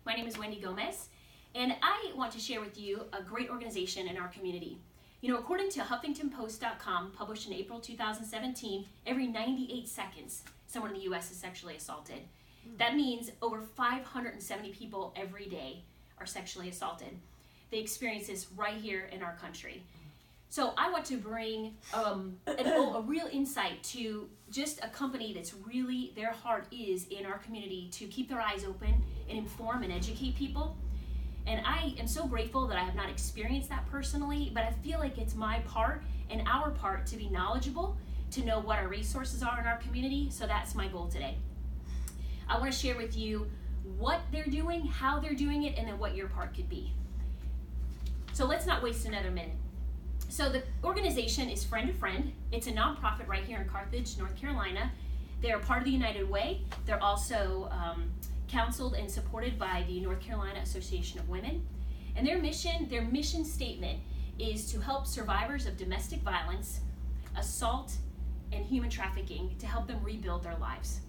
My name is Wendy Gomez, and I want to share with you a great organization in our community. You know, according to HuffingtonPost.com, published in April 2017, every 98 seconds, someone in the U.S. is sexually assaulted. That means over 570 people every day are sexually assaulted. They experience this right here in our country. So I want to bring a real insight to just a company that's really, their heart is in our community to keep their eyes open and inform and educate people. And I am so grateful that I have not experienced that personally, but I feel like it's my part and our part to be knowledgeable, to know what our resources are in our community. So that's my goal today. I want to share with you what they're doing, how they're doing it, and then what your part could be. So let's not waste another minute. So the organization is Friend to Friend. It's a nonprofit right here in Carthage, North Carolina. They're part of the United Way. They're also counseled and supported by the North Carolina Association of Women. And their mission statement is to help survivors of domestic violence, assault, and human trafficking to help them rebuild their lives.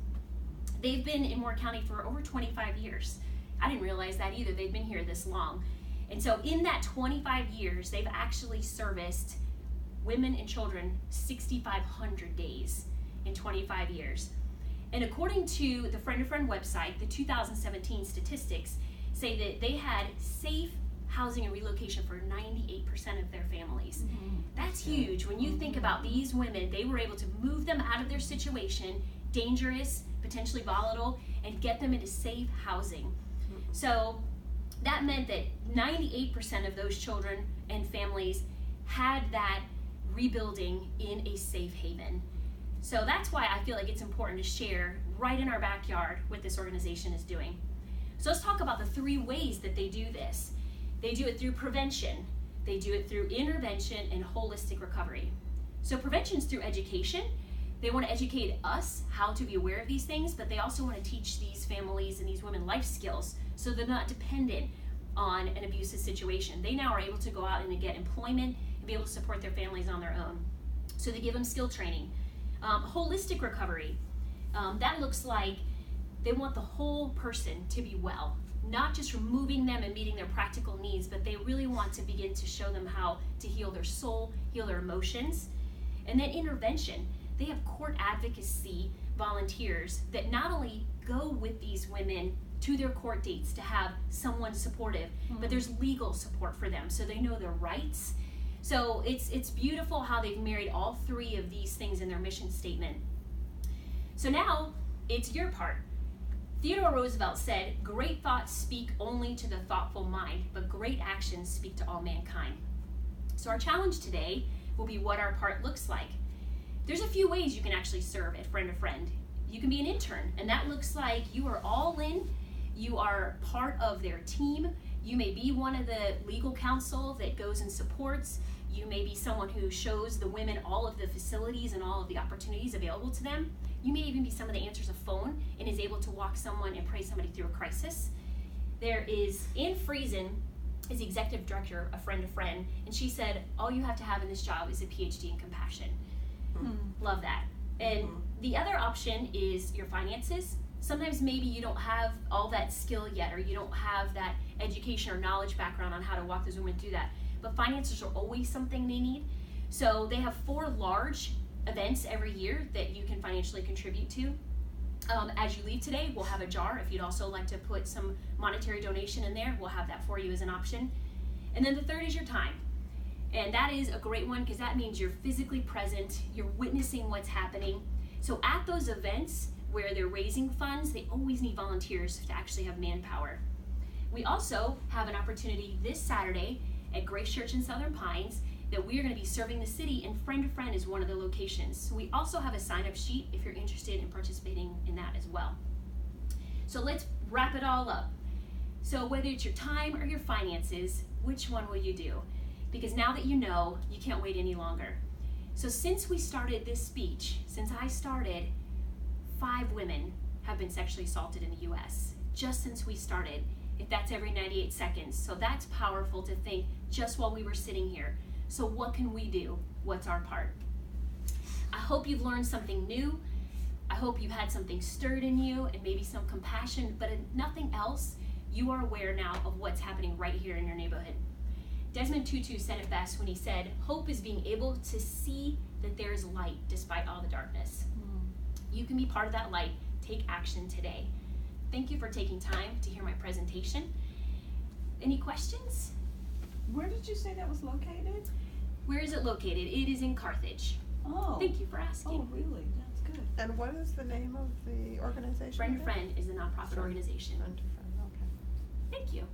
They've been in Moore County for over 25 years. I didn't realize that either. They've been here this long. And so in that 25 years, they've actually serviced women and children 6,500 days in 25 years. And according to the Friend to Friend website, the 2017 statistics say that they had safe housing and relocation for 98% of their families. Mm-hmm. That's huge. When you think about these women, they were able to move them out of their situation, dangerous, potentially volatile, and get them into safe housing. Mm-hmm. So that meant that 98% of those children and families had that rebuilding in a safe haven. So that's why I feel like it's important to share right in our backyard what this organization is doing. So let's talk about the 3 ways that they do this. They do it through prevention, they do it through intervention, and holistic recovery. So prevention is through education. They want to educate us how to be aware of these things, but they also want to teach these families and these women life skills so they're not dependent on an abusive situation. They now are able to go out and get employment and be able to support their families on their own. So they give them skill training. Holistic recovery, that looks like they want the whole person to be well, not just removing them and meeting their practical needs, but they really want to begin to show them how to heal their soul, heal their emotions. And then intervention, they have court advocacy volunteers that not only go with these women to their court dates to have someone supportive, but there's legal support for them so they know their rights. So it's beautiful how they've married all 3 of these things in their mission statement. So now it's your part. Theodore Roosevelt said, "Great thoughts speak only to the thoughtful mind, but great actions speak to all mankind." So our challenge today will be what our part looks like. There's a few ways you can actually serve at Friend to Friend. You can be an intern, and that looks like you are all in. You are part of their team. You may be one of the legal counsel that goes and supports. You may be someone who shows the women all of the facilities and all of the opportunities available to them. You may even be someone that answers a phone and is able to walk someone and pray somebody through a crisis. There is Ann Friesen, is the executive director of Friend to Friend, and she said, all you have to have in this job is a PhD in compassion. Love that. And the other option is your finances. Sometimes maybe you don't have all that skill yet, or you don't have that education or knowledge background on how to walk those women through that. But finances are always something they need. So they have 4 large events every year that you can financially contribute to. As you leave today, we'll have a jar. If you'd also like to put some monetary donation in there, we'll have that for you as an option. And then the third is your time. And that is a great one because that means you're physically present, you're witnessing what's happening. So at those events where they're raising funds, they always need volunteers to actually have manpower. We also have an opportunity this Saturday at Grace Church in Southern Pines that we are going to be serving the city, and Friend to Friend is one of the locations. So we also have a sign-up sheet if you're interested in participating in that as well. So let's wrap it all up. So whether it's your time or your finances, which one will you do? Because now that you know, you can't wait any longer. So since we started this speech, since I started, 5 women have been sexually assaulted in the U.S. just since we started, if that's every 98 seconds. So that's powerful to think just while we were sitting here. So what can we do? What's our part? I hope you've learned something new. I hope you've had something stirred in you and maybe some compassion, but if nothing else, you are aware now of what's happening right here in your neighborhood. Desmond Tutu said it best when he said, hope is being able to see that there is light despite all the darkness. You can be part of that light. Take action today. Thank you for taking time to hear my presentation. Any questions? Where did you say that was located? Where is it located? It is in Carthage. Oh. Thank you for asking. Oh, really? That's good. And what is the name of the organization? Friend to Friend is a nonprofit organization. Friend to Friend, okay. Thank you.